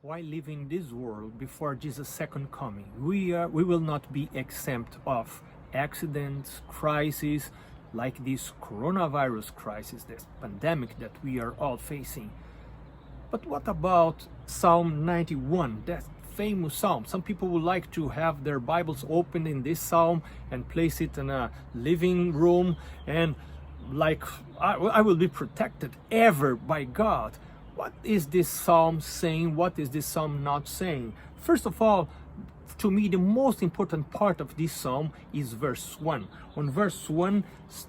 while living in this world before Jesus' second coming, we will not be exempt of accidents, crises, like this coronavirus crisis, this pandemic that we are all facing. But what about Psalm 91, that famous psalm? Some people would like to have their Bibles open in this psalm and place it in a living room, and like I will be protected ever by God. What is this psalm saying? What is this psalm not saying? First of all, to me, the most important part of this psalm is verse 1. On verse 1,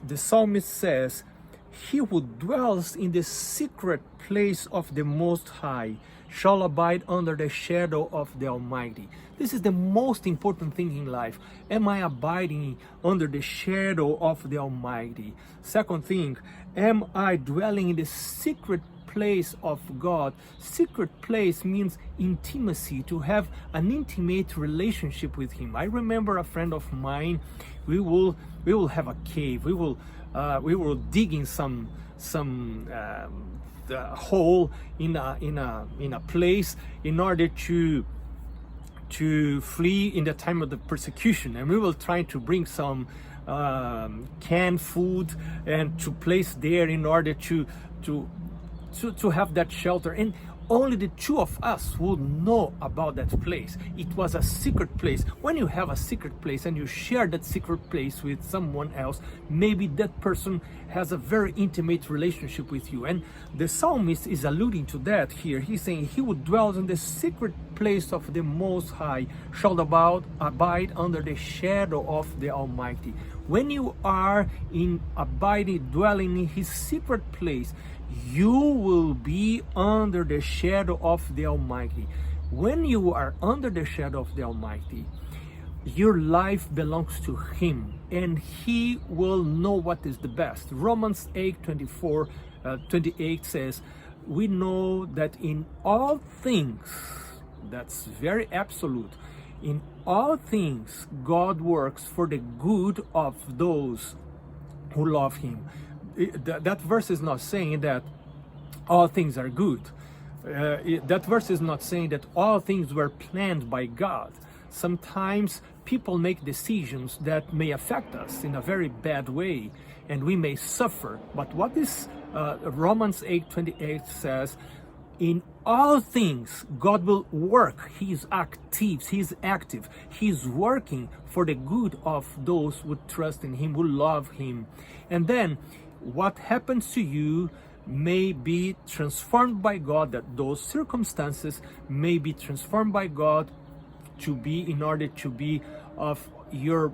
the psalmist says, "He who dwells in the secret place of the Most High shall abide under the shadow of the Almighty." This is the most important thing in life. Am I abiding under the shadow of the Almighty? Second thing, am I dwelling in the secret place of God? Secret place means intimacy, to have an intimate relationship with Him. I remember a friend of mine. We will have a cave. We will dig in some hole in a place in order to flee in the time of the persecution, and we will try to bring some canned food and to place there in order to have that shelter, and only the two of us would know about that place. It was a secret place. When you have a secret place and you share that secret place with someone else, maybe that person has a very intimate relationship with you. And the psalmist is alluding to that here. He's saying, "He who dwells in the secret place of the Most High shall abide under the shadow of the Almighty." When you are dwelling in His secret place, you will be under the shadow of the Almighty. When you are under the shadow of the Almighty, your life belongs to Him, and He will know what is the best. Romans 8:28 says, "We know that in all things," that's very absolute, "in all things God works for the good of those who love Him." That verse is not saying that all things are good. That verse is not saying that all things were planned by God. Sometimes people make decisions that may affect us in a very bad way, and we may suffer. But what is Romans 8:28 says, in all things God will work. He is active. He's working for the good of those who trust in Him, who love Him. And then what happens to you may be transformed by God, that those circumstances may be transformed by God in order to be of your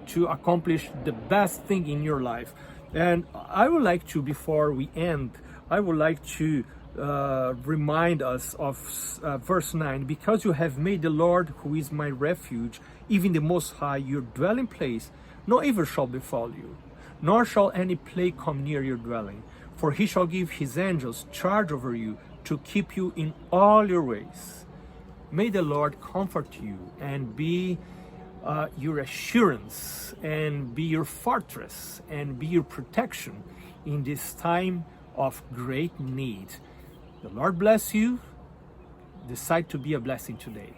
to accomplish the best thing in your life. And I would like to, before we end, I would like to remind us of verse 9. "Because you have made the Lord, who is my refuge, even the Most High, your dwelling place, no evil shall befall you, nor shall any plague come near your dwelling. For He shall give His angels charge over you to keep you in all your ways." May the Lord comfort you and be your assurance, and be your fortress, and be your protection in this time of great need. The Lord bless you. Decide to be a blessing today.